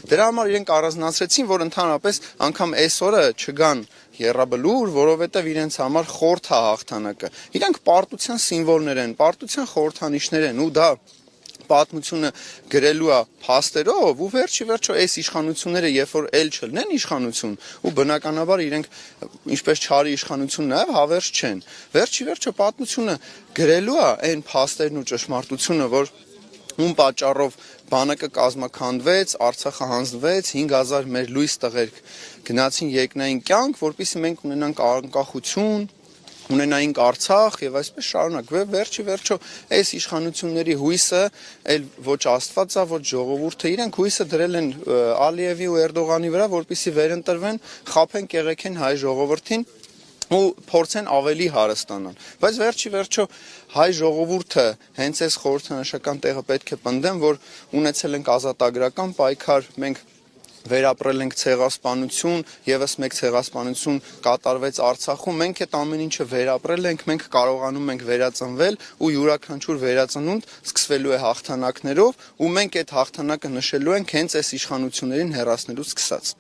Դրա համար իրենք առանձնացրեցին, որ ընդհանրապես անգամ այս օրը չգան եռաբլուր, որովհետև իրենց համար խորթ է հաղթանակը։ Իրանք պարտության սիմվոլներ են, պարտության խորհրդանիշներ են ու դա պատմությունը գրելու է փաստերով ու վերջի վերջո այս իշխանությունները երբ որ էլ չլինեն իշխանություն ու բնականաբար իրենք ինչպես չարի իշխանություն նաև հավերժ չեն վերջի վերջո պատմությունը գրելու է այն փաստերն ու ճշմարտությունը որ ում պատճառով բանակը կազմաքանդվեց, Արցախը հանձնվեց, 5000 մեր լույս տղեր գնացին երկնային կյանք, որպեսզի մենք ունենանք անկախություն, ունենայինք Արցախ եւ այսպես շարունակ։ Վերջի վերջո այս իշխանությունների հույսը էլ ոչ Աստված է, ոչ ժողովուրդը, իրենք հույսը դրել են Ալիևի ու Էրդողանի վրա, որպեսզի վերընտրվեն, խաբեն, կեղեքեն հայ ժողովրդին ու փորձեն ավելի հարստանալ, բայց վերջի վերջո հայ ժողովուրդը հենց այս խորհրդանշական տեղը պետք է պնդեմ, որ ունեցել ենք ազատագրական պայքար, մենք վերապրել ենք ցեղասպանություն, եւս մեկ ցեղասպանություն կատարվեց Արցախում, մենք այդ ամեն ինչը վերապրել ենք, մենք կարողանում ենք վերածնվել ու յուրաքանչյուր վերածնունդ սկսվելու է հաղթանակներով ու մենք այդ հաղթանակը նշելու ենք հենց այս իշխանություններին հեռացնելուց սկսած